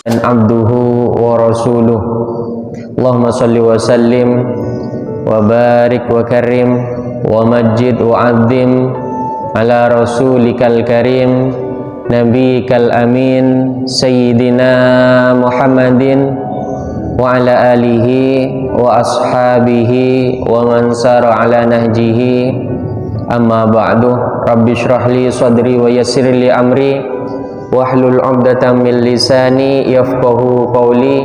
abduhu wa rasuluh. Allahumma salli wa sallim wa barik wa karim wa majid wa azim ala rasulikal karim nabiyikal amin sayyidina Muhammadin wa ala alihi wa ashabihi wa man sara ala nahjihi. Amma ba'du. Rabbi shrah li sadri wa yassir li amri wahlul 'uqdatam min lisani yafqahu qawli.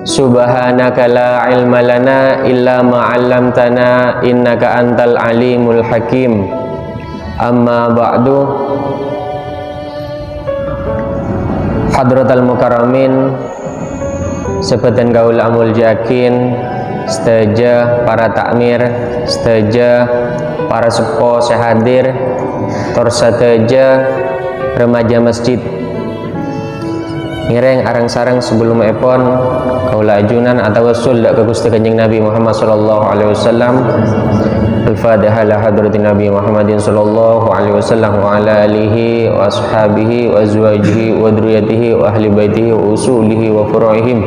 Subhanaka la ilma lana illa ma 'allamtana innaka antal alimul hakim. Amma ba'du. Hadratal mukarramin, sepetan gaul amul jakin, seteja para takmir, seteja para sepo sehadir, tor seteja remaja masjid. Ngereng arang sarang sebelum epon kaula ajunan atau wasul dak ke Gusti Kanjeng Nabi Muhammad sallallahu alaihi wasallam. Al-Fatihah la hadratin Nabi Muhammadin sallallahu alaihi wasallam wa ala alihi wa ashabihi wa azwajihi wa dzurriyyatihi wa ahli baitihi wa usulihi wa furu'ihim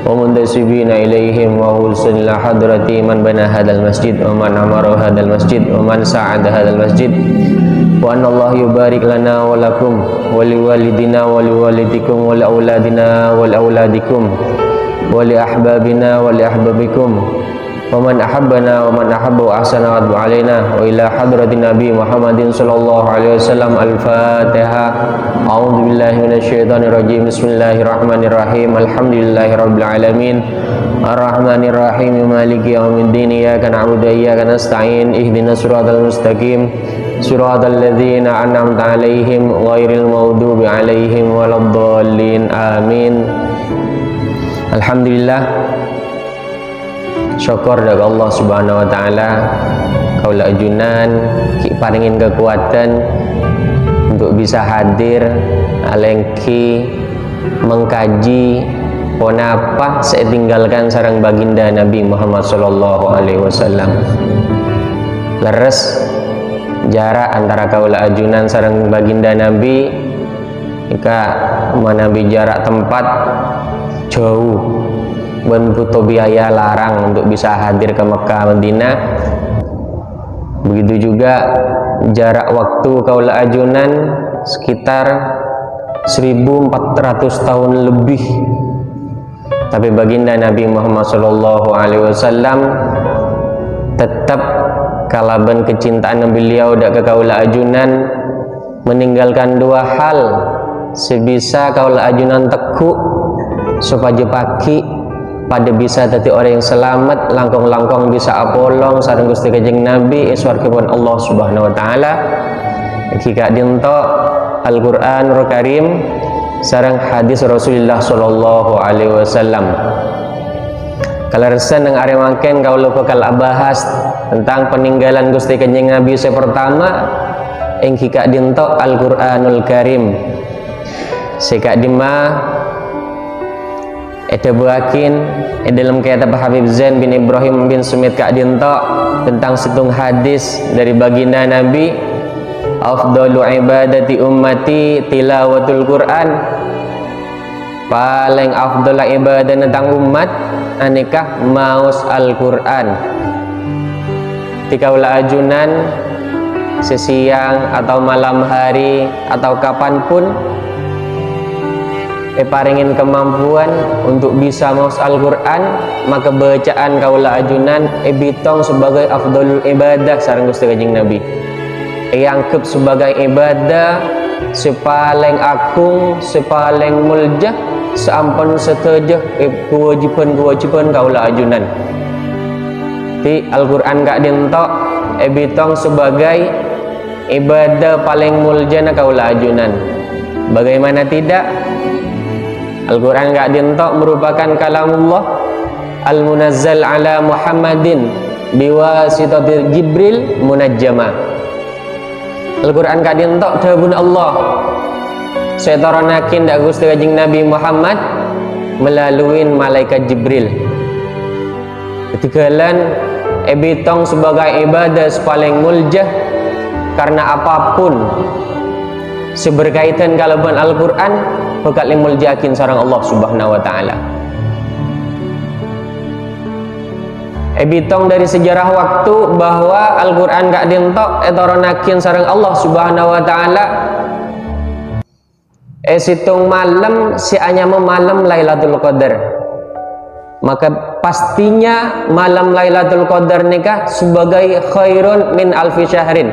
wa muntasibina ilaihim wa husnul hadrati man bana hadzal masjid wa man amara hadzal masjid wa man sa'ada hadzal masjid. Wa anna Allah yubarik lana wa lakum wa liwalidina wa liwalidikum wa liauladina wa liauladikum wa li ahbabina wa li ahbabikum wa man ahabbana wa man ahabba wa ahsana wa alaina wa ila hadratin Nabi Muhammadin sallallahu alaihi wasallam. Al-Fatihah. A'udzu billahi minasyaitonir rajim. Bismillahirrahmanirrahim. Alhamdulillahirabbil alamin. Ar-Rahmanir Rahim. Maliki yaumiddin. Iyyaka na'budu wa iyyaka nasta'in. Ihdinas siratal mustaqim. Siratal ladzina an'amta 'alaihim ghairil maghdubi 'alaihim waladdallin. Amin. Alhamdulillah, syukur dari Allah Subhanahu wa taala kaula ajunan ki paringin kekuatan untuk bisa hadir alengki mengkaji ponapa saya tinggalkan sareng baginda Nabi Muhammad sallallahu alaihi wasallam. Leres jarak antara kaula ajunan sareng baginda Nabi jika manabi jarak tempat jauh ben butuh biaya larang untuk bisa hadir ke Mekah Madinah. Begitu juga jarak waktu kaula ajunan sekitar 1400 tahun lebih. Tapi baginda Nabi Muhammad sallallahu alaihi wasallam tetap kalaban kecintaan beliau dak ke kaula ajunan meninggalkan dua hal sebisa kaula ajunan tekuk supaya pagi pada bisa tadi orang yang selamat langkong-langkong bisa apolong sareng Gusti Kanjeng Nabi iswarkipun Allah Subhanahu wa taala. Jika dinto Al-Qur'anul Karim sareng hadis Rasulullah sallallahu alaihi wasallam. Kalarsan yang are mangken kaula bakal bahas tentang peninggalan Gusti Kanjeng Nabi pertama ing jika dinto Al-Qur'anul Karim. Seka dima eta buakin dalam kitab Habib Zain bin Ibrahim bin Sumit Kak Dinto tentang setung hadis dari baginda Nabi, afdalu ibadati ummati tilawatul Quran. Paling afdal ibadah tentang umat anikah maus Al-Quran. Tika ulah ajunan sesiang atau malam hari atau kapanpun paringin kemampuan untuk bisa maus Al-Quran, maka bacaan kaula ajunan bitong sebagai afdalul ibadah sareng Gusti Kanjeng Nabi. Iangkep sebagai ibadah sepaling agung, sepaling muljah, seampun setejah kewajiban kaula ajunan. Ti Al-Quran gak dintok bitong sebagai ibadah paling muljana kaula ajunan. Bagaimana tidak? Al-Quran gak dintok merupakan kalamullah al-munazzal ala Muhammadin biwasitatil Jibril munajjama. Al-Quran gak dintok dawuh Allah setoranakin dak Gusti Kanjeng Nabi Muhammad melalui malaikat Jibril. Ketigalan bitong sebagai ibadah paling muljah karena apapun seberkaitan kalaban Al-Quran bekal limul jakin sareng Allah Subhanahu wa taala. Ebitong dari sejarah waktu bahwa Al-Qur'an gak dientok etoronakin sareng Allah Subhanahu wa taala. Situng malam si anyama malam Lailatul Qadar. Maka pastinya malam Lailatul Qadar nikah sebagai khairun min alfi syahrin,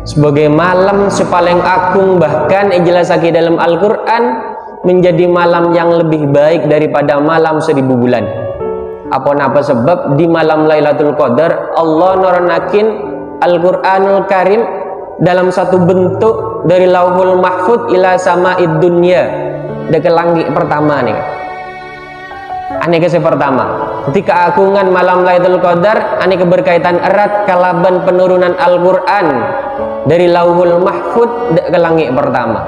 sebagai malam sepaling agung, bahkan dijelasake dalam Al-Qur'an menjadi malam yang lebih baik daripada malam 1000 bulan. Apa sebab di malam Lailatul Qadar Allah nurunakin Al-Qur'anul Karim dalam satu bentuk dari Lauhul Mahfud ila sama'id dunya, ke langit pertama nih. Ane ke pertama, ketika agungan malam Lailatul Qadar, ane keberkaitan erat kalaban penurunan Al-Qur'an dari Lauhul Mahfud ke langit pertama.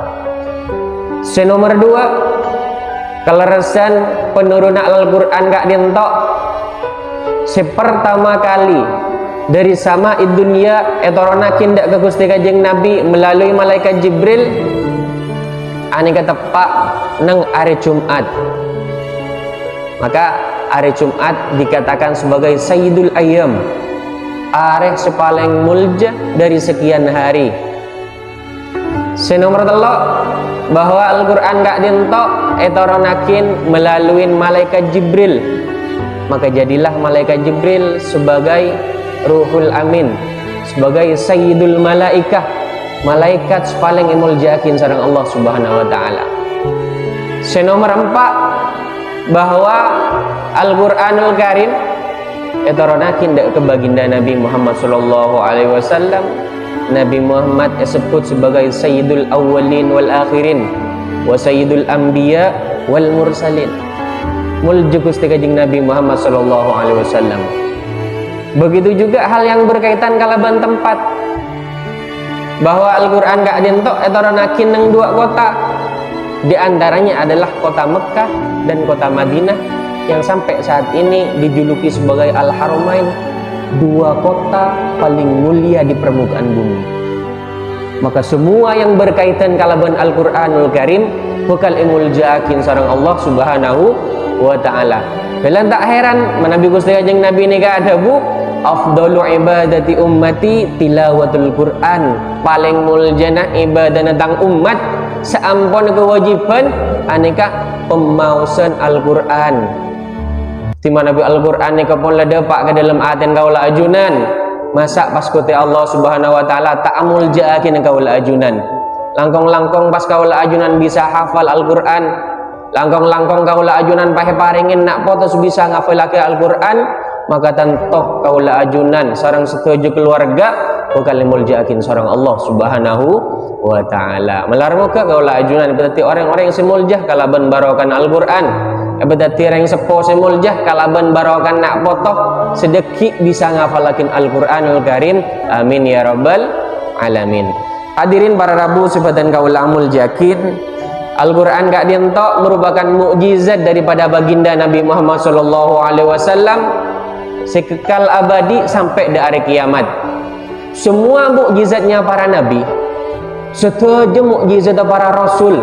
Nomor 2, kelerasan penurunan Al-Qur'an gak dientok sepertama kali dari sama dunia etoronakin dak ke Gusti Kanjeng Nabi melalui malaikat Jibril ane ketepak neng hari Jumat. Maka hari Jumat dikatakan sebagai Sayyidul Ayyam, hari sepaling mulja dari sekian hari. Nomor 3, bahwa Al-Qur'an gak dientok etoronakin melalui malaikat Jibril. Maka jadilah malaikat Jibril sebagai Ruhul Amin, sebagai Sayyidul Malaikah, malaikat paling imuljakin sareng Allah Subhanahu wa taala. Nomor 4, bahwa Al-Qur'anul Karim etoronakin dak ke baginda Nabi Muhammad sallallahu alaihi wasallam. Nabi Muhammad disebut sebagai Sayyidul Awwalin wal Akhirin wa Sayyidul Anbiya wal Mursalin. Mulju Gusti Kanjeng Nabi Muhammad sallallahu alaihi wasallam. Begitu juga hal yang berkaitan kalaban tempat, bahwa Al-Qur'an gak dientok etoronakin neng 2 kota. Di antaranya adalah kota Mekah dan kota Madinah yang sampai saat ini dijuluki sebagai Al-Haramain, 2 kota paling mulia di permukaan bumi. Maka semua yang berkaitan kalaban Al-Qur'anul Karim bekal imuljakin sareng Allah Subhanahu wa taala. Kalian tak heran Nabi Gusti Kanjeng Nabi ini gak ada bu afdalu ibadati ummati tilawatul Qur'an, paling muljana ibadah tentang umat seampun kewajiban aneka pemausan Al-Qur'an. Di mana Nabi Al-Qur'an ni kapun ledepak ke dalam aten kaula ajunan, masa pas kote Allah Subhanahu wa taala tak muljaakin kaula ajunan. Langkong-langkong pas kaula ajunan bisa hafal Al-Qur'an, langkong-langkong kaula ajunan pahe paringin nak potos bisa ngafalake Al-Qur'an, maka tantoh kaula ajunan sareng setuju keluarga bakal muljakin sareng Allah Subhanahu wa taala. Melarang muka kaula ajunan berarti orang-orang yang semuljah kalaban barokan Al-Qur'an. Berarti orang sepo semuljah kalaban barokan nak potoh sedekik bisa ngafalakin Al-Qur'anul Karim. Amin ya rabbal alamin. Hadirin para rabu sifatan kaula muljakin, Al-Qur'an gak dientok merupakan mukjizat daripada baginda Nabi Muhammad sallallahu alaihi wasallam sekekal abadi sampai di hari kiamat. Semua mukjizatnya para nabi, setuju mukjizat para rasul.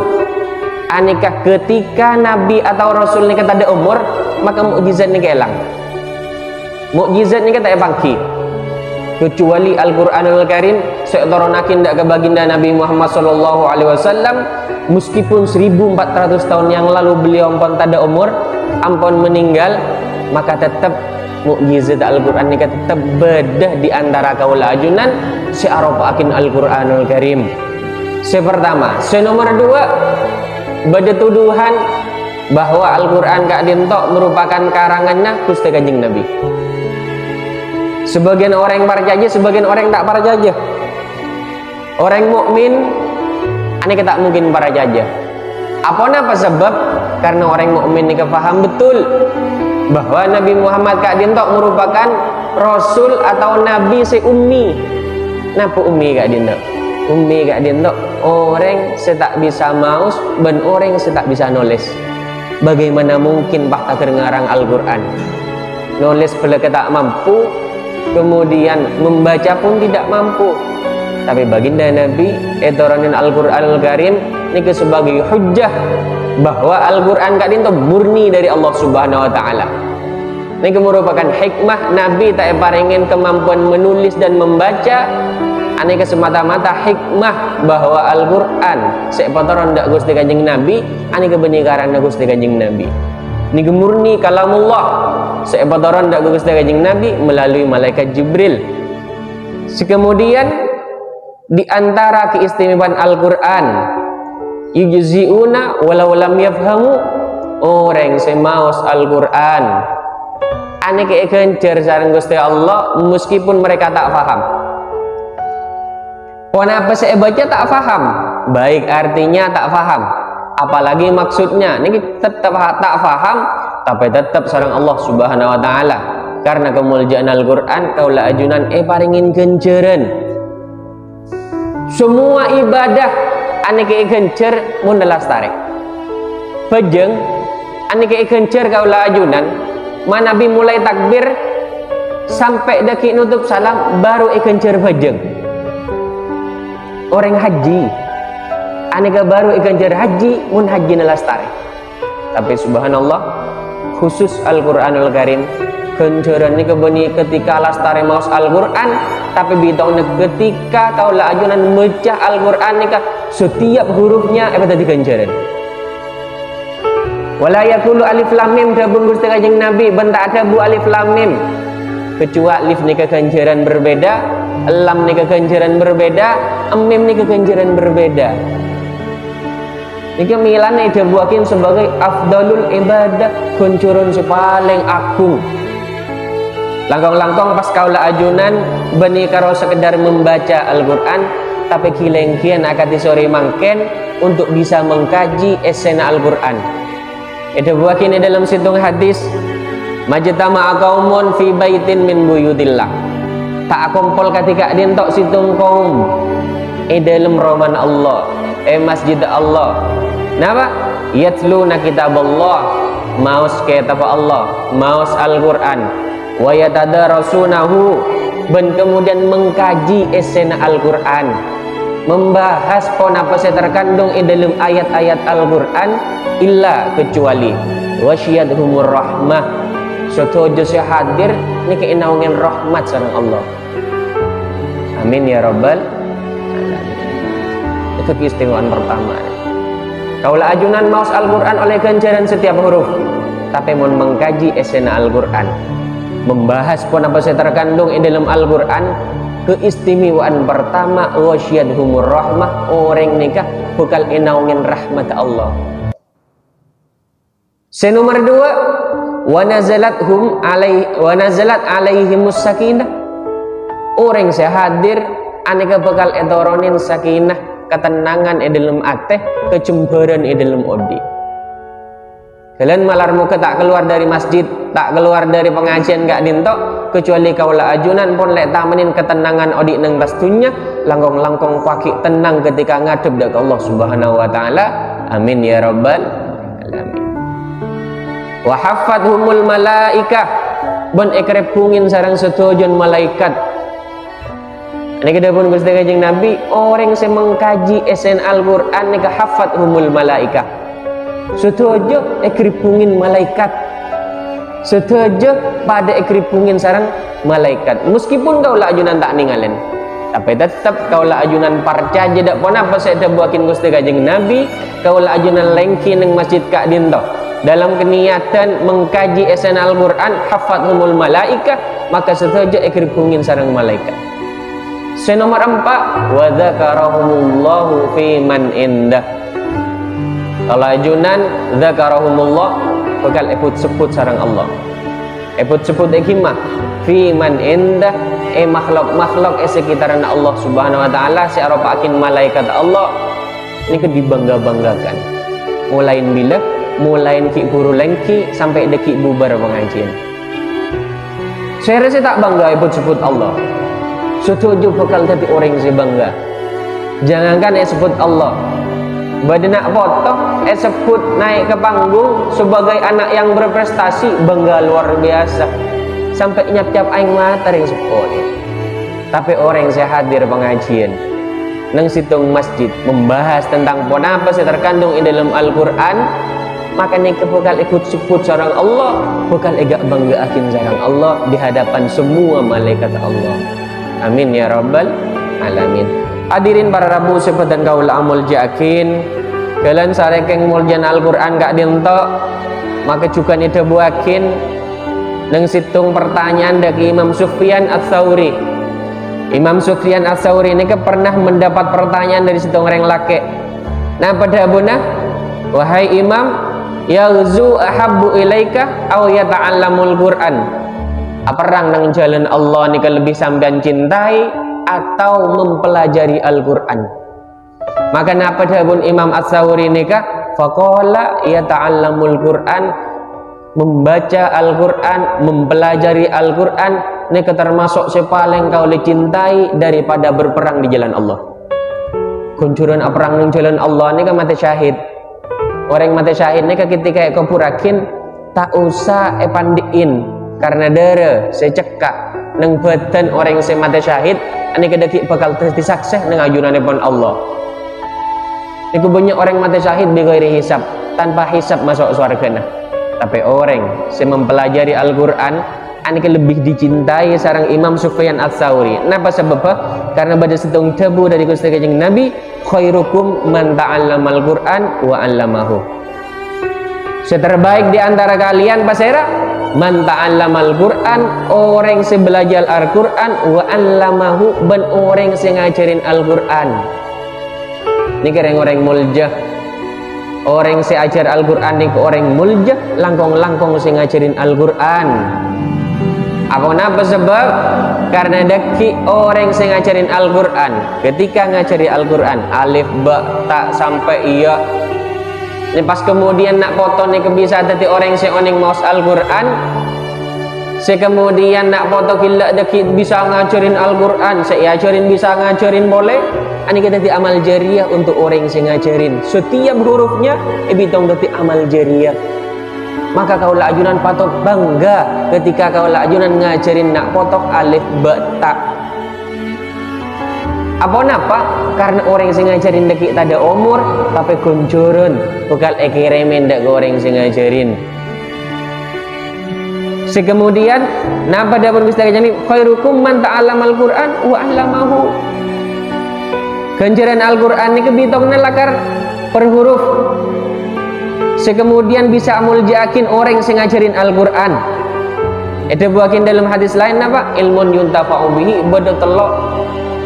Anikah ketika nabi atau rasul ni kata ada umur, maka mukjizat ni kelang. Mukjizat ni kata bangki. Kecuali Al-Qur'anul Karim sektoronakin dak ke baginda Nabi Muhammad sallallahu alaihi wasallam, meskipun 1400 tahun yang lalu beliau ampun tak ada umur, ampun meninggal, maka tetap mukjizat Al-Qur'an ni tetap bedah di antara kaula ajunan si aropakin Al-Qur'anul Karim. Pertama, nomor 2, beda tuduhan bahwa Al-Qur'an gak dientok merupakan karangannya Gusti Kanjeng Nabi. Sebagian orang yang percaya, sebagian orang yang tak percaya. Orang mukmin ini kita mungkin percaya. Apa sebab? Karena orang mukmin ini paham betul bahwa Nabi Muhammad gak dientok merupakan rasul atau nabi si ummi. Napa ummi gak dientok? Ummi gak dientok orang setak bisa maus dan orang setak bisa nulis. Bagaimana mungkin pak tak ngarang Al-Qur'an? Nulis pula tak mampu, kemudian membaca pun tidak mampu. Tapi baginda Nabi etoronin Al-Qur'anul Karim ini sebagai hujjah bahwa Al-Quran kak itu murni dari Allah Subhanahu Wa Taala. Ini merupakan hikmah Nabi tak paringin kemampuan menulis dan membaca. Ini semata-mata hikmah bahwa Al-Quran sepatoran dak Gusti Kanjeng Nabi, ini kebenaran Gusti Kanjeng Nabi. Ini murni kalamullah sepatoran dak Gusti Kanjeng Nabi melalui malaikat Jibril. Kemudian di antara keistimewaan Al-Quran, yujziuna walau lam yafhamu, orang semaus Al-Quran ane kekencer sareng Gusti Allah meskipun mereka tak faham. Kenapa saya baca tak faham? Baik artinya tak faham, apalagi maksudnya ini tetap tak faham, tapi tetap sareng Allah Subhanahu Wa Taala. Karena kemuliaan Al-Quran kaula ajunan paringin kenceran. Semua ibadah ane kekencer mun lestari. Pejeng ane kekencer kaula ajunan Nabi mulai takbir sampai daki nutup salam baru ikencer bajeng. Orang haji aneka baru ikencer haji mun haji nelastari. Tapi subhanallah khusus Al-Quranul Karim kenceran ini kebeni ketika lastari maus Al-Quran, tapi bitong ketika kaulah ajunan mecah Al-Quran nika setiap hurufnya tadi kenceran. Wala yakulu alif lam mim dabung Gusti Kanjeng Nabi bentak ada bu alif lam mim, kecuali alif nika ganjaran berbeda, lam nika ganjaran berbeda, mim nika ganjaran berbeda. Nika milane dibuakin sebagai afdalul ibadah, kuncurun si paling agung. Langkong-langkong pas kaula ajunan bani karo sekedar membaca Al-Quran, tapi kilengkian akan disori mangken untuk bisa mengkaji esena Al-Quran. Itu buakin dalam situng hadis, majtama'a qaumun fi baitin min buyutillah. Tak kumpul ketika dintok situng kaum dalam roman Allah, masjid Allah. Napa? Yatluna kitaballah, maus kitab Allah, maus Al-Quran. Wa yatadarasunahu, ben kemudian mengkaji esena Al-Quran, membahas pon apa saya terkandung dalam ayat-ayat Al-Quran, illa kecuali wasyiyadhumur rahmah, setuju saya hadir ini keinaungan rahmat sareng Allah. Amin ya rabbal alamin. Itu keistimewaan pertama. Kaulah ajunan maus Al-Quran oleh ganjaran setiap huruf, tapi mau mengkaji esena Al-Quran, membahas pun apa saya terkandung dalam Al-Quran, keistimewaan pertama wasyiyadhumur rahmah, orang nikah bakal inaungin rahmat Allah. Nomor 2, wa nazalat alaihimus sakinah, orang saya hadir aneka bakal etoronin sakinah, ketenangan dalam ateh, kecemburan dalam odi. Kalian malar muka tak keluar dari masjid, tak keluar dari pengajian gak dintok, kecuali kaulah ajunan pun lek tamenin ketenangan odi neng pastunya, langkong-langkong kaki tenang ketika ngadep dak Allah Subhanahu Wa Taala. Amin ya rabbal alamin. Wa haffadhumul malaikah, bon ekrep pungin sarang setujon malaikat. Ini kita pun Gusti Kanjeng Nabi, orang yang mengkaji esen Al-Quran ini haffadhumul malaikah, setuju ekripungin malaikat, setuju pada ekripungin sarang malaikat. Meskipun kaulah ajunan tak ninggalin, tapi tetap kaulah ajunan parca jedak pun apa saya buakin Gusti Kanjeng Nabi, kaulah ajunan lengki neng masjid kak dinto dalam keniatan mengkaji esen Al-Quran hafathumul malaikah, maka setuju ekripungin sarang malaikat. Nomor 4, wa dzakarahumullahu fi man indah. Kalau ajunan dzakarahumullah bakal sebut sarang Allah, sebut hikmah fi man indah, makhluk sekitaran Allah Subhanahu Wa Taala, searopakin malaikat Allah ini dibangga-banggakan, mulain bila mulain ki guru lengki sampai deki bubar pengajian. Saya rasa tak bangga sebut Allah, setuju bakal jadi orang yang bangga. Jangankan sebut Allah, badana foto sebut naik ke panggung sebagai anak yang berprestasi, bangga luar biasa, sampai nyap-nyap aing mata yang sepuluh. Tapi orang yang saya hadir pengajian nang situng masjid membahas tentang apa sih terkandung di dalam Al-Quran, maka nika bakal ikut sebut sarang Allah, bakal egak bangga akin sarang Allah di hadapan semua malaikat Allah. Amin ya rabbal alamin. Hadirin para rabu sepedan kaul amul jakin, kalian sarekeng muljan Al-Quran gak dientok, maka juga nida buakin nang situng pertanyaan dari Imam Sufyan Ats-Tsauri. Imam Sufyan Ats-Tsauri ini pernah mendapat pertanyaan dari situng orang laki. Nah pada abuna, wahai Imam, yaghzu ahabbu ilaika aw yata'allamul Qur'an, perang nang jalan Allah nika lebih sampean cintai atau mempelajari Al-Quran? Maka napa dahun Imam Ats-Tsauri nika faqala yata'allamul Qur'an, membaca Al-Quran, mempelajari Al-Quran nika termasuk sepaling kau dicintai daripada berperang di jalan Allah. Kuncuran perang di jalan Allah nika mati syahid. Orang mati syahid nika ketika kepurakin tak usah pandiin karena darah secekak nang badan orang yang mati syahid nika daki bakal disakses nang ajunanipun Allah. Niku banyak orang mati syahid di ghairi hisab, tanpa hisab masuk surga. Tapi orang yang mempelajari Al-Quran anika lebih dicintai sarang Imam Sufyan Ats-Tsauri. Napa sebabnya? Karena pada setung tabu dari Gusti Kanjeng Nabi, khairukum man ta'allamal Qur'an wa 'allamahu. Seterbaik di antara kalian pasera man ta'allamal Qur'an, orang yang belajar Al-Quran, wa 'allamahu, dan orang yang ngajarin Al-Quran. Ini orang muljah. Orang si ajar Al-Quran ni orang muljah, langkong-langkong si ngajarin Al-Quran. Apa sebab? Karena daki orang si ngajarin Al-Quran, ketika ngajari Al-Quran alif ba tak sampai iya, ini pas kemudian nak foto ni bisa tadi orang si oning maus Al-Quran, si kemudian nak foto kila daki bisa ngajarin Al-Quran, si ajarin bisa ngajarin boleh. Ini kita di amal jariah untuk orang yang ngajarin. Setiap hurufnya ibitong dati amal jariah. Maka kaulah ajunan patut bangga ketika kaulah ajunan ngajarin nak potok alif ba ta. Apa napa? Karena orang yang ngajarin deki tada umur tapi kuncuran bukan ekiremen dak orang yang ngajarin. Kemudian napa dapat bisa jadi khairukum man ta'allamal Qur'an wa 'allamahu. Ganjaran Al-Quran ini kebitongnya lakar per huruf. Kemudian bisa muljakin orang yang ngajarin Al-Quran. Itu buakin dalam hadis lain apa? Ilmun yuntafa'u bihi, bodoh telok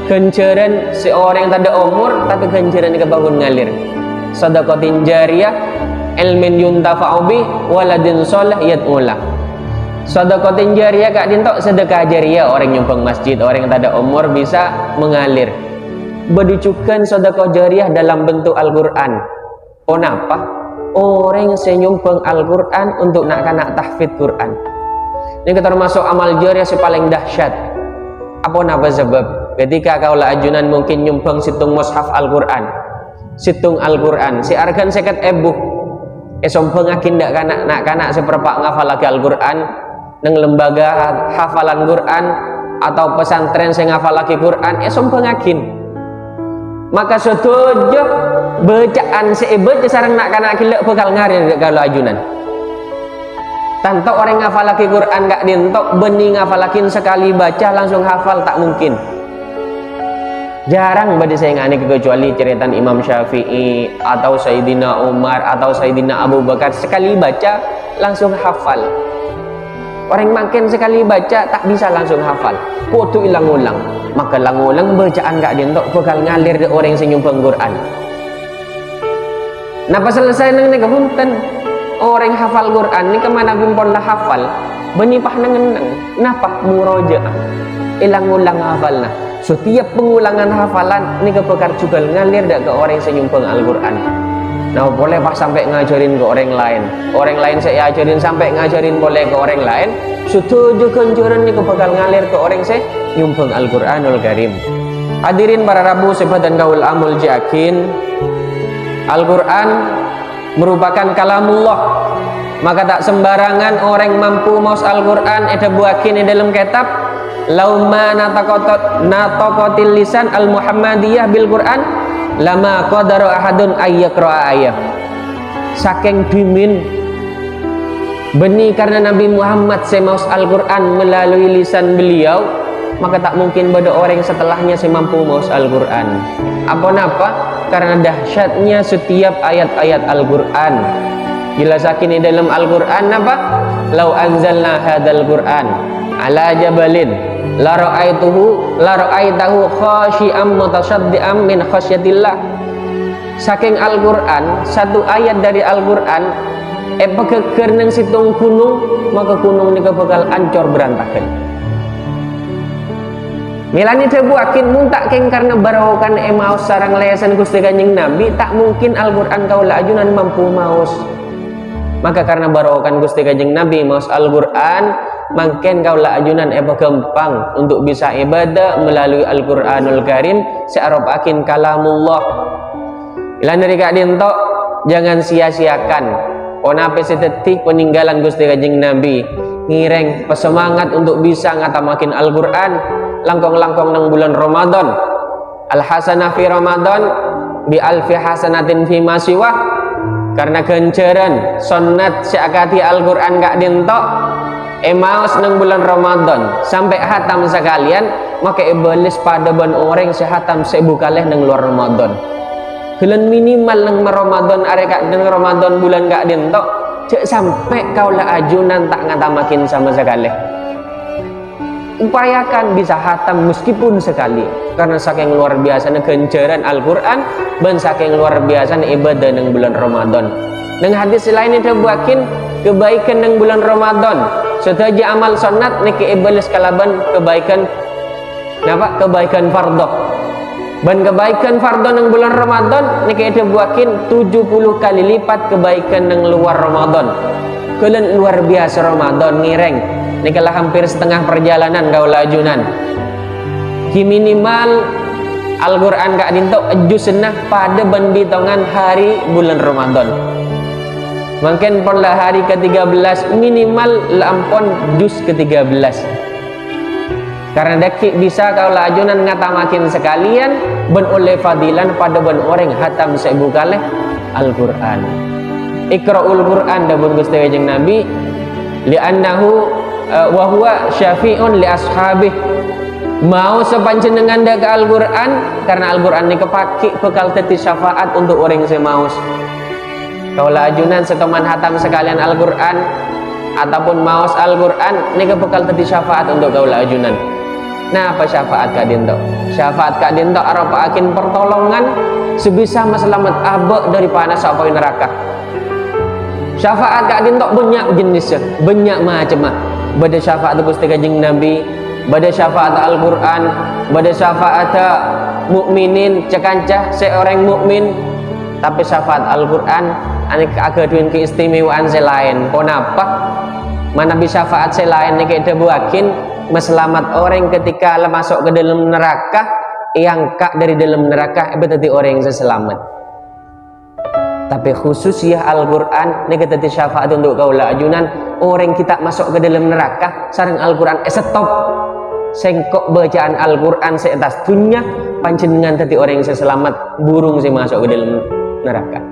ganjaran seorang yang tak ada umur tapi ganjaran ini kebangun ngalir. Sadaqatin jariyah, ilmin yuntafa'u bihi, waladin soleh yad'ulah. Sadaqatin jariyah kak dintok sedekah jariyah, orang nyumbang masjid, orang yang tak ada umur bisa mengalir. Berdicukan sedekah jariyah dalam bentuk Al-Quran. Kenapa? Orang yang nyumbang Al-Quran untuk nak tahfidz Quran. Ini termasuk amal jariyah yang paling dahsyat. Apa napa sebab? Ketika kaulah ajunan mungkin nyumbang situng mushaf Al-Quran, situng Al-Quran, si argan seket ebu, sombong akin dak kanak seperpak ngafal lagi Al-Quran, neng lembaga hafalan Quran atau pesantren sing ngafal lagi Quran, sombong akin. Maka setuju bacaan seebet sarang nak kanak kilek bakal ngarir kalau ajunan. Tanpa orang ngafal lagi Quran gak dientok bening ngafalakin sekali baca langsung hafal tak mungkin. Jarang bagi saya ngani kecuali cerita Imam Syafi'i atau Sayyidina Umar atau Sayyidina Abu Bakar, sekali baca langsung hafal. Orang makin sekali baca tak bisa langsung hafal, kudu ilang-ulang. Maka lang-ulang bacaan gak dientok bakal ngalir de orang yang nyumbang Quran. Napa selesai nang ni kepunten orang hafal Quran ni kemana gumpon lah hafal benipah nang napa murojaah ilang-ulang hafalna. Setiap pengulangan hafalan ni bakal juga ngalir dak ke orang yang nyumbang Al-Quran. Nah boleh pas sampai ngajarin ke orang lain, orang lain saya ajarin sampai ngajarin boleh ke orang lain, setuju kanjuran ni bakal ngalir ke orang saya nyumbang Al-Quranul Karim. Hadirin para rabu sebadan gaul amul jakin, Al-Quran merupakan kalamullah. Maka tak sembarangan orang mampu maus Al-Quran ada buakin di dalam kitab lauma nataqatil lisan al muhammadiyah bil Quran lama qadara ahadun ayyaqra ayat. Saking dimin beni karena Nabi Muhammad semaus Al-Quran melalui lisan beliau, maka tak mungkin pada orang setelahnya semampu maus Al-Quran. Apa napa? Karena dahsyatnya setiap ayat-ayat Al-Quran. Jelasakin di dalam Al-Quran apa? Lau anzalna hadal Quran ala jabalin la ra'aitahu khashi'am mutasaddiam min khasyatillah. Saking Al-Quran, satu ayat dari Al-Quran pakeker nang situng gunung, maka gunung ni bakal ancor berantakan. Milani tebuakin muntak keng karena barawakan maus sarang lesan Gusti Kanjeng Nabi, tak mungkin Al-Quran kaula ajunan mampu maus. Maka karena barawakan Gusti Kanjeng Nabi maus Al-Quran, mungkin kaula ajunan gampang untuk bisa ibadah melalui Al-Quranul Karim searopakin kalamullah. Ilan dari kak dinto, jangan sia-siakan onape sedetik peninggalan Gusti Kanjeng Nabi. Ngireng pesemangat untuk bisa ngatamakin Al-Quran langkong-langkong nang bulan Ramadan. Al-hasanah fi Ramadan bi alfi hasanatin fi masiwah. Karena ganjaran sunnat seakati Al-Quran gak dinto emaus nang bulan Ramadan sampai hatam sekalian, maka ibalis pada ban orang sehatam sebukaleh nang luar Ramadan. Bulan minimal nang Ramadan areka nang Ramadan bulan gak dinto cek sampai kaula ajunan tak ngatamakin sama sekali. Upayakan bisa hatam meskipun sekali, karena saking luar biasanya ganjaran Al-Quran dan saking luar biasanya ibadah nang bulan Ramadan. Nang hadis lain itu buakin kebaikan nang bulan Ramadan sedaja amal sunat niki ibalis kalaban kebaikan napa kebaikan fardhu. Dan kebaikan fardhu nang bulan Ramadan niki ada buakin 70 kali lipat kebaikan nang luar Ramadan. Kalian luar biasa Ramadan ngireng niki lah hampir setengah perjalanan kaula ajunan. Ki minimal Al-Quran gak dinto juz senah pada banditongan hari bulan Ramadan. Mungkin pada hari ke-13 minimal lampon juz ke-13. Karena daki bisa kaula ajunan ngatamakin sekalian ben oleh fadilan pada ben orang hatam sebukaleh Al-Quran. Iqra'ul Quran dabun Gusti Kanjeng Nabi li'annahu wa huwa syafi'un li ashabih. Mau sepanjenengan daga Al-Quran karena Al-Quran ini kepaki bekal teti syafaat untuk orang semaus. Kaula ajunan setoman hatam sekalian Al-Quran ataupun maus Al-Quran ini bekal teti syafaat untuk kaula ajunan. Nah, apa syafaat kak dinto? Syafaat kak dinto aropakin pertolongan sebisa selamat abek dari panas apa neraka. Syafaat kak dinto banyak jenisnya, banyak macam. Bada syafaat Gusti Kanjeng Nabi, bada syafaat Al-Quran, bada syafaat mukminin cekancah seorang mukmin. Tapi syafaat Al-Quran anik agaduin keistimewaan selain. Kenapa? Mana bisa syafaat selain ini kita buakin meselamat orang ketika masuk ke dalam neraka, yang kak dari dalam neraka berarti orang yang selamat. Tapi khusus ya Al-Quran ini kita syafaat untuk kaula ajunan orang kita masuk ke dalam neraka sareng Al-Quran stop sengkok bacaan Al-Quran seatas dunia panjenengan tadi orang yang selamat burung sih masuk ke dalam neraka.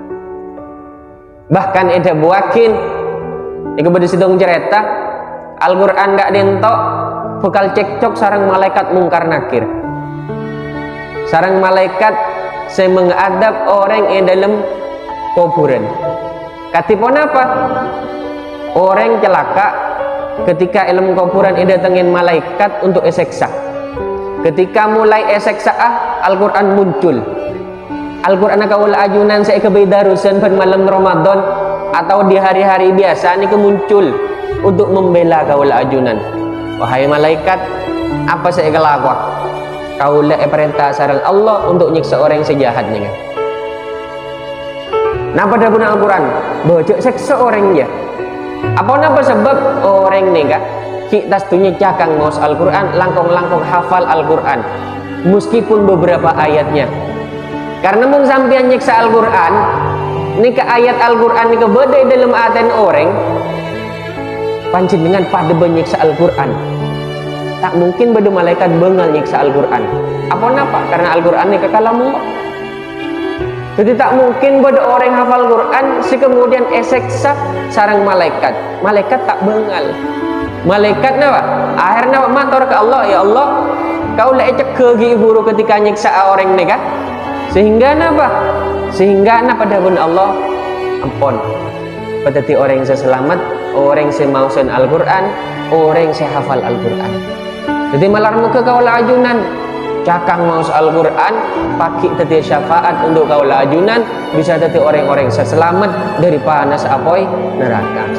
Bahkan ada buakin ini kepada sidong cerita Al-Quran gak dintok bekal cekcok sarang malaikat mungkar nakir, sarang malaikat saya mengadab orang yang dalam kuburan. Katipun apa? Orang celaka ketika ilmu kuburan ini datengin malaikat untuk eseksa. Ketika mulai eseksa Al-Quran muncul. Al-Quran kaula ajunan saya kebedarusan pada malam Ramadan atau di hari-hari biasa ini muncul untuk membela kaula ajunan. Wahai malaikat, apa saya kelakuan? Kaula perintah sarang Allah untuk nyiksa orang yang sejahatnya. Nah pada guna Al-Quran bojok seksa orangnya. Apa napa sebab orang nih kak kita setunya cakang maus Al-Quran langkong-langkong hafal Al-Quran meskipun beberapa ayatnya. Karena mung sampean nyiksa Al-Quran ini ke ayat Al-Quran ini kebeda dalam aten orang panjenengan pada menyiksa Al-Quran. tak mungkin beda malaikat bengal nyiksa Al-Quran. Apa napa? Karena Al-Quran ni kekalamullah. Jadi tak mungkin beda orang hafal Quran si kemudian eseksa sarang malaikat. Malaikat tak bengal. Malaikat napa? Akhirnya matur ke Allah, ya Allah, kau lek ceke gi guru ketika nyiksa orang ni kan? Sehingga napa? Sehingga napa dahun Allah ampun. Berarti orang yang selamat, orang yang mau sen Al-Quran, orang yang hafal Al-Quran. Jadi malar muka kau ajunan, cakang maus Al-Quran, pakai teti syafaat untuk kau ajunan, bisa teti orang-orang yang selamat dari panas apoi neraka.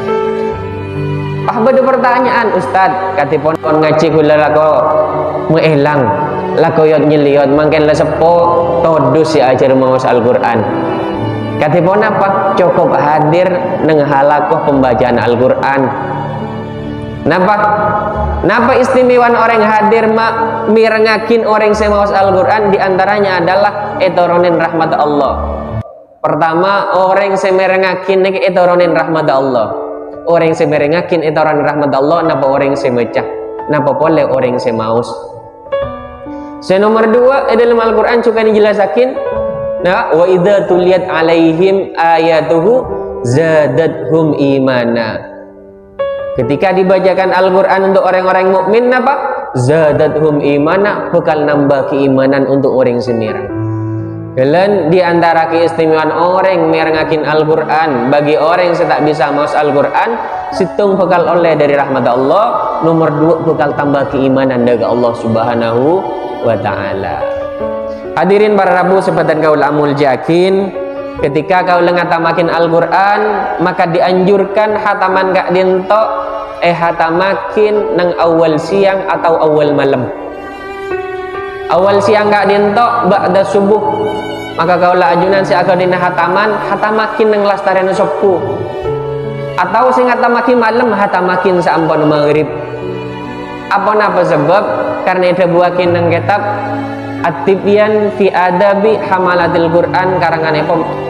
Beda pertanyaan Ustad, katipun ngaji kula lako meelang, lako yot nyeliot, mangken la sepo todus si ajar maus Al-Quran. Katipun apa? Cukup hadir neng halakoh pembacaan Al-Quran. Napa istimewaan orang hadir mirengakin orang semawas Al-Quran diantaranya adalah etoronin rahmat Allah. Pertama, orang semerengakin niki etoronin rahmat Allah. Orang semerengakin etoronin rahmat Allah. Napa orang semecah? Napa boleh orang semaus? Nomor dua dalam Al-Quran juga dijelasakin. Nah, wa idza tuliyat alaihim ayatuhu zadathum imana. Ketika dibacakan Al-Quran untuk orang-orang mukmin apa? Zadathum imana, bakal nambah keimanan untuk orang semirang. Kalian di antara keistimewaan orang merengakin Al-Quran bagi orang yang tak bisa maus Al-Quran, situng bakal oleh dari rahmat Allah. Nomor dua, bakal tambah keimanan dari Allah Subhanahu wa Ta'ala. Hadirin para rabu sebatan kaul amul jakin, ketika kau ngatamakin Al-Quran maka dianjurkan hataman gak dinto hatamakin nang awal siang atau awal malam. Awal siang gak dinto ba'da subuh, maka kau ajunan si akadina hatamakin nang lastarian sopu, atau sing hatamakin malam hatamakin saampun maghrib. Apa napa sebab? Karena itu buakin nang kitab At-Tibyan fi Adabi Hamalatil Quran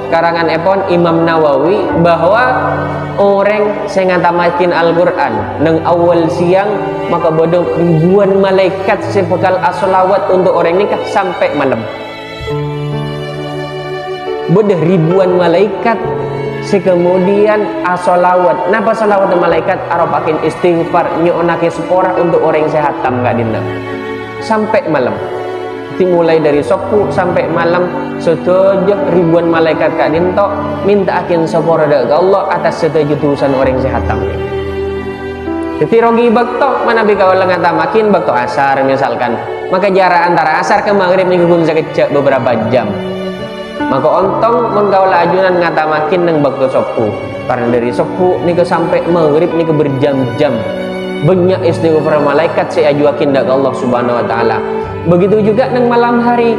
karangan epon Imam Nawawi, bahwa orang sing ngatamakin Al-Quran nang awal siang maka bodoh ribuan malaikat sebekal asolawat untuk orang nikah sampai malam. Bodoh ribuan malaikat kemudian asolawat. Napa solawat malaikat? Aropakin istighfar nyonake sepora untuk orang yang sehat gak dinda sampai malam. Dimulai dari sopu sampai malam setuju ribuan malaikat kak dinto minta akin sepora dari Allah atas setuju tulisan orang sehat tamnya. Jadi rogi bakto mana bika wala ngatamakin bakto asar misalkan, maka jarak antara asar ke maghrib nih gue sekejap beberapa jam. Maka ontong mun kaula ajunan ngatamakin nang bakto sopu, karena dari sopu nih ke sampai maghrib nih ke berjam-jam banyak istighfar malaikat saya ajuakin dari Allah Subhanahu wa Ta'ala. Begitu juga nang malam hari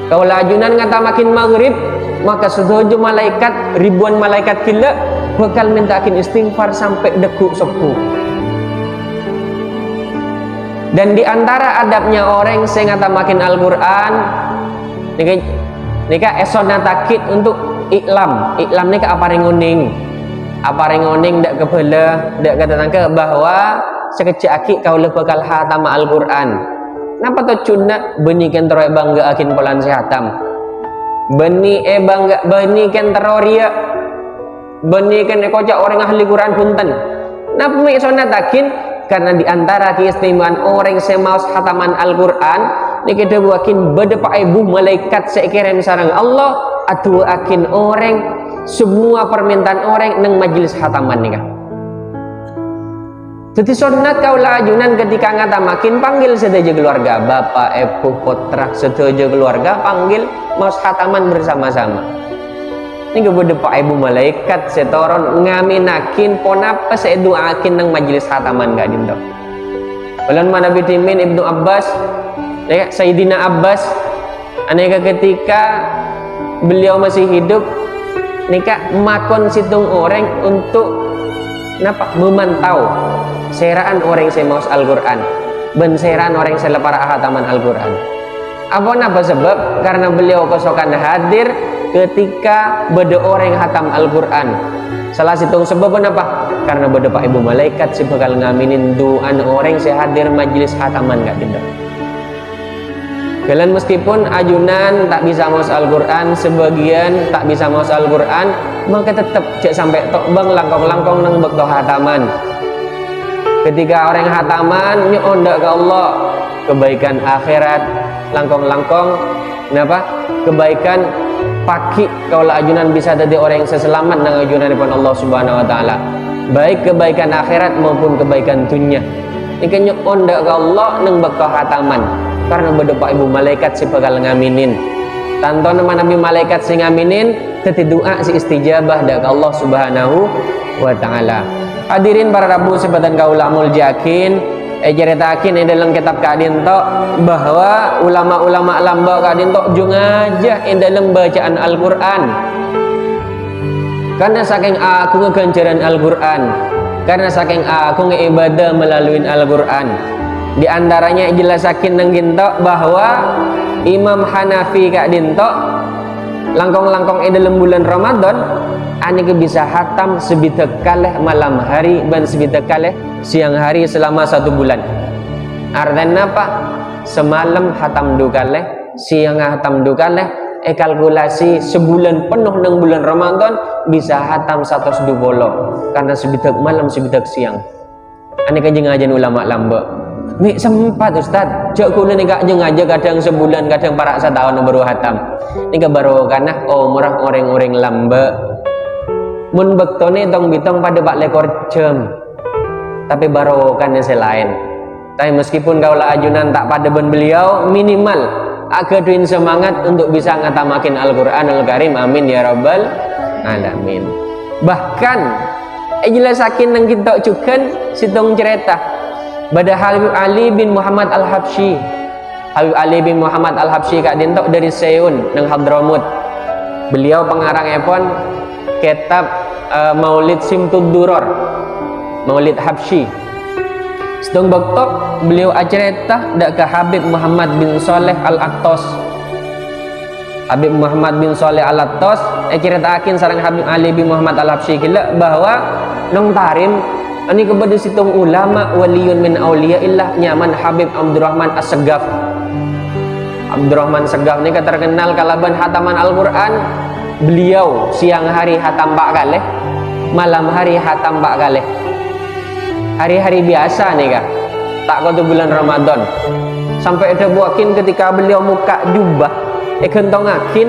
kau lajunan ngatamakin maghrib, maka setuju malaikat ribuan malaikat kila bakal mintakin istighfar sampai deku sepuh. Dan diantara adabnya orang yang ngatamakin Al-Quran nika esona takit untuk iklam nika apa rengoning dak kebela dak kata tangke bahwa sekecil akik kau bakal hatam Al-Quran. Napa to cuna benikan teroy bangga akin polan sehatam beni bangga benikan teroria benikan kocak orang ahli Quran punten. Napa mi sona takin? Karena diantara keistimewaan orang semaus hataman Al-Quran niki dewakin bedepa ibu malaikat sekiren sarang Allah atu akin orang semua permintaan orang nang majelis hataman nikah. Jadi sunat kau lajunan ketika ngatamakin panggil setuju keluarga, bapak, ibu, putra, setuju keluarga panggil maus hataman bersama-sama. Ini kepada pak ibu malaikat setoron ngaminakin ponapa seduakin nang majelis hataman gak dinto. Bulan mana bitimin Ibnu Abbas, Sayyidina Abbas, aneka ketika beliau masih hidup, nikah makon situng orang untuk napa memantau seraan orang yang maus Al-Quran ben seraan orang yang selepara hataman Al-Quran. Apa napa sebab? Karena beliau kesokan hadir ketika beda orang hatam Al-Quran. Salah satu sebab apa? Karena beda Pak Ibu malaikat si bakal ngaminin doa orang si hadir majlis hataman gak tidak. Kalian meskipun ajunan tak bisa maus Al-Quran, sebagian tak bisa maus Al-Quran, maka tetap cek sampai tok bang langkong-langkong nang bekto hataman. Ketika orang hataman nyondak ke Allah, kebaikan akhirat langkong-langkong, kenapa? Kebaikan pagi kalau ajunan bisa jadi orang yang seselamat nang ajunan daripada Allah Subhanahu wa taala. Baik kebaikan akhirat maupun kebaikan dunia. Ini nyondak ke Allah nang bekto hataman. Karena beda Pak Ibu malaikat si bakal ngaminin. Tanto nama Nabi malaikat si ngaminin, teti doa si istijabah dak Allah Subhanahu wa taala. Hadirin para rabu sebatan kaula muljakin, ceritakin dalam kitab kadin tok bahwa ulama-ulama lamba kadin tok jung aja dalam bacaan Al-Qur'an. Karena saking aku ngeganjaran Al-Qur'an, karena saking aku ngeibadah melalui Al-Qur'an. Di antaranya jelasakin nang gintok bahwa Imam Hanafi kak dintok langkong-langkong dalam bulan Ramadan ani ke bisa hatam sebitak kaleh malam hari dan sebitak kaleh siang hari selama 1 bulan. Artinya apa? Semalam hatam 2 kaleh, siang hatam 2 kaleh. Kalkulasi sebulan penuh nang bulan Ramadan bisa hatam 120 karena sebitak malam sebitak siang. Ani kanjeng ajan ulama lamba. Nih sempat Ustad, cak kula nih kak jeng aja kadang sebulan kadang parak setahun baru hatam. Nih baru karena murah orang-orang lamba. Mun bektone tong bitong pada bak lekor jam. Tapi baru kan selain. Tapi meskipun kaulah ajunan tak pada ben beliau minimal agak duin semangat untuk bisa ngatamakin Al-Qur'anul Karim. Amin ya rabbal alamin. Bahkan jelasakin nang kita cukan sitong cerita. Pada Habib Ali bin Muhammad Al-Habsyi. Habib Ali bin Muhammad Al-Habsyi kak dintok dari Seun nang Hadramut. Beliau pengarang epon kitab Maulid Simtud Duror, Maulid Habsyi. Sedang baktok beliau acerita dak ke Habib Muhammad bin Saleh Al-Attas. Habib Muhammad bin Saleh Al-Attas ceritakin sareng Habib Ali bin Muhammad Al-Habsyi gila bahwa nang tarim ini kepada situng ulama waliyun min auliya illah nyaman Habib Abdurrahman As-Segaf. Abdurrahman Segaf ini terkenal kalaban hataman Al-Quran. Beliau siang hari hatam 4 kali, malam hari hatam 4 kali. Hari-hari biasa nih kak, tak kau bulan Ramadan. Sampai ada buakin ketika beliau muka jubah, kentong akin,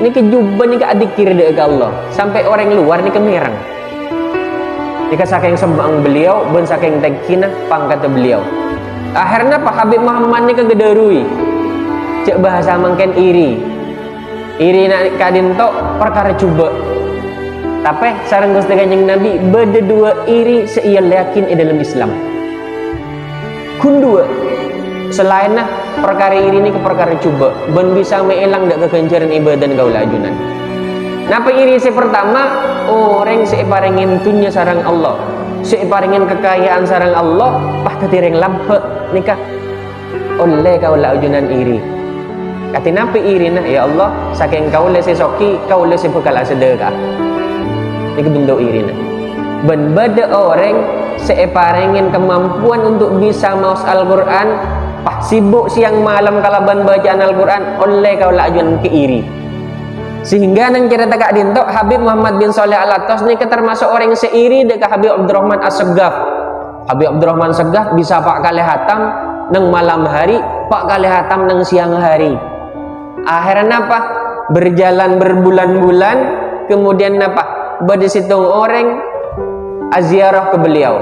ini ke jubah nih ke adikir dek Allah. Sampai orang luar nih kemerang. Jika saking sembang beliau, ben saking tegkina pangkat beliau. Akhirnya Pak Habib Muhammad ini kegedarui. Cek bahasa mangken iri. Iri nak kadin tok perkara coba. Tapi sareng Gusti Kanjeng Nabi beda dua iri seiya yakin dalam Islam. Kun dua. Selain perkara iri ini ke perkara coba, ben bisa meelang dak keganjaran ibadah kaula ajunan. Napa iri si pertama orang separingin dunya sarang Allah, separingin kekayaan sarang Allah, pah ketireng lampe nikah oleh kaula ajunan iri. Kati napa iri nah ya Allah saking kaula sesoki kaula sebekal sedekah. Ini kedung iri nah. Ben beda orang separingin kemampuan untuk bisa maus Al-Qur'an, pah sibuk siang malam kalaban bacaan Al-Qur'an oleh kaula ajunan ke iri. Sehingga nang cerita kak dintok Habib Muhammad bin Saleh Al-Attas ini termasuk orang yang seiri dengan Habib Abdurrahman As-Segaf. Habib Abdurrahman Segaf bisa 4 kali hatam nang malam hari, 4 kali hatam nang siang hari. Akhirnya apa? Berjalan berbulan-bulan, kemudian apa? Bade situng orang aziarah ke beliau.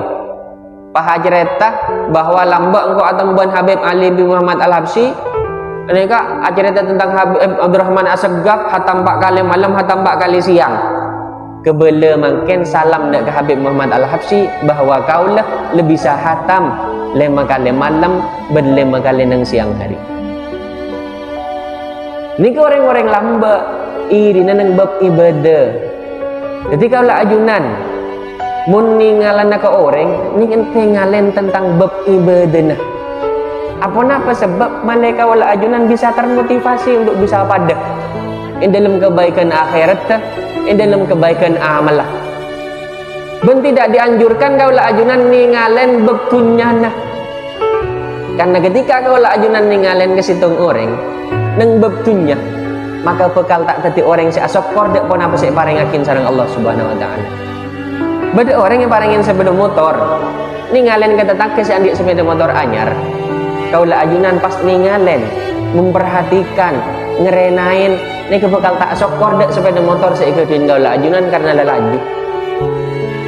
Paha cerita bahwa lamba engkau atamban Habib Ali bin Muhammad Al-Habsyi. Ini kak cerita tentang Habib Abdurrahman As-Segaf hatam 4 kali malam, hatam 4 kali siang. Kebela mungkin salam dak ke Habib Muhammad Al-Habsyi bahwa kaulah lebih sah hatam 5 kali malam dan 5 kali nang siang hari. Ini ke orang-orang lamba iri nang bab ibadah. Jadi kaulah ajunan mun ningalan ke orang ini ngalen tentang bab ibadah. Apa sebab malaikat wala ajunan bisa termotivasi untuk bisa pada dalam kebaikan akhirat, dalam kebaikan amalah. Ben tidak dianjurkan kaulah ajunan ningalen bebkunyana. Karena ketika kaulah ajunan ningalen ke situng orang neng bebkunya, maka bekal tak tadi orang si asok kordek pun apa sih paringakin sareng Allah Subhanahu wa taala. Beda orang yang paringin sepeda motor, ningalen kata tak si andik sepeda motor anyar. Kaulah ajunan pas ningalen memperhatikan, ngerenain, nih bekal tak asok kordek sepeda motor seikutin kaulah ajunan karena lelaju.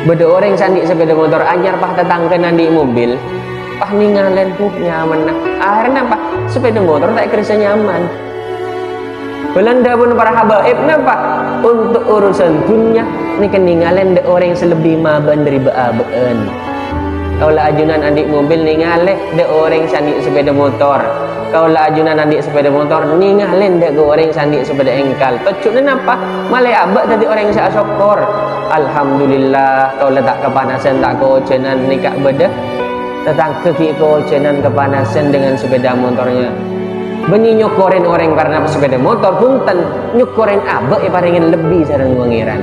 Beda orang sandi sepeda motor anyar pah tetangga nandi mobil, pah ningalen nyaman nah. Akhirnya apa? Sepeda motor tak kerasa nyaman. Belanda pun para habaib napa? Untuk urusan dunia ni keningalen de orang selebih maban dari baaban. Kaulah ajunan adik mobil ningaleh de orang sandi sepeda motor. Kaulah ajunan adik sepeda motor ningalen de orang sandi sepeda engkal. Tocuknya napa? Malai abak tadi orang sa syukur. Alhamdulillah kaulah tak kepanasan tak keocenan nikah beda. Tetang keki keocenan kepanasan dengan sepeda motornya. Beni nyukurin orang karena sepeda motor punten nyukurin abak paringin lebih sareng wangiran.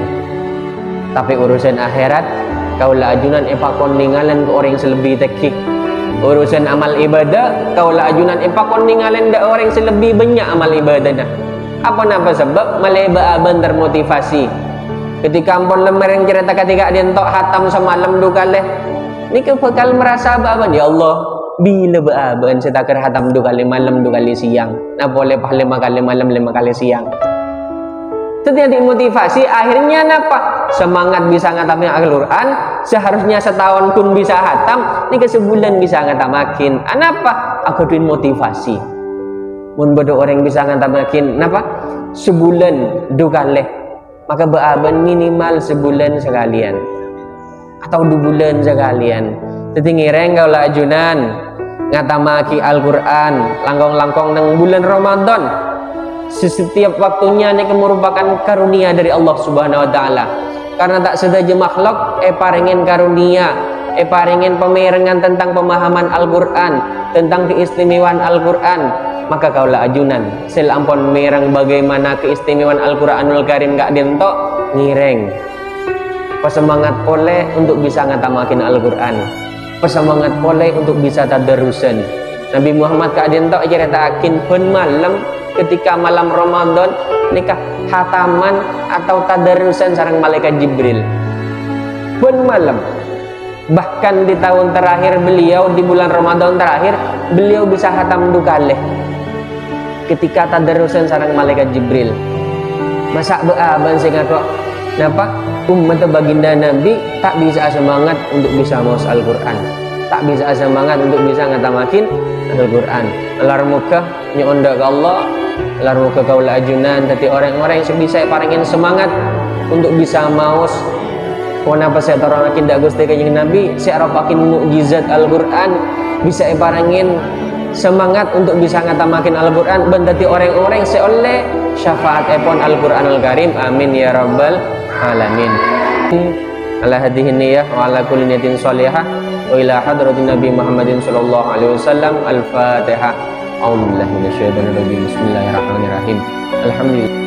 Tapi urusan akhirat kaulah ajunan epakon ningalen ke orang selebih tekik. Urusan amal ibadah kaulah ajunan epakon ningalen da orang selebih banyak amal ibadah dah. Apa napa sebab maleba aban termotivasi. Ketika ampun lemar yang cerita ketika dia entok hatam semalam dukaleh, ni bakal merasa aban ya Allah. Bila baaban saya takar hatam 2 kali malam 2 kali siang. Nah boleh pah 5 kali malam 5 kali siang. Setiap motivasi akhirnya napa? Semangat bisa ngatamnya Al-Quran. Seharusnya setahun pun bisa hatam. Ini sebulan bisa ngatamakin. Kenapa? Aku duin motivasi. Mun bodoh orang bisa ngatamakin. Napa? Sebulan 2 kali. Maka baaban minimal sebulan sekalian. Atau 2 bulan sekalian. Jadi ngireng kaulah ajunan ngatamaki Al-Quran langkong-langkong nang bulan Ramadan. Setiap waktunya ini merupakan karunia dari Allah Subhanahu wa taala. Karena tak sedaja makhluk paringin karunia, paringin pemerengan tentang pemahaman Al-Quran, tentang keistimewaan Al-Quran. Maka kaulah ajunan sel ampun mereng bagaimana keistimewaan Al-Quranul Karim gak dientok ngireng. Pesemangat oleh untuk bisa ngatamakin Al-Quran. Pesemangat oleh untuk bisa tadarusan. Nabi Muhammad keadaan tak ceritakan pun malam ketika malam Ramadan nikah hataman atau tadarusan sareng malaikat Jibril. Pun malam. Bahkan di tahun terakhir beliau di bulan Ramadan terakhir beliau bisa hatam 2 kali. Ketika tadarusan sareng malaikat Jibril. Masa beaban sing kok napa? Umat baginda Nabi tak bisa semangat untuk bisa maos Al-Quran, tak bisa semangat untuk bisa ngatamakin Al-Quran. Alar muka nyonda ke Allah, alar muka kaulah ajunan tapi orang-orang yang bisa paringin semangat untuk bisa maos. Kenapa saya taruhakin dak Gusti Kanjeng Nabi, saya rapakin mukjizat Al-Quran, bisa paringin semangat untuk bisa ngatamakin Al-Quran bentati orang-orang seoleh syafaat epon Al-Quranul Karim. Amin ya rabbal alamin. Ala hadhihi niyyah wa ala kulli niyatin shalihah wa ila hadratin Nabi Muhammadin sallallahu alaihi wasallam. Al-Fatihah. A'udzu billahi minasyaitonir rajim. Bismillahirrahmanirrahim. Alhamdulillah.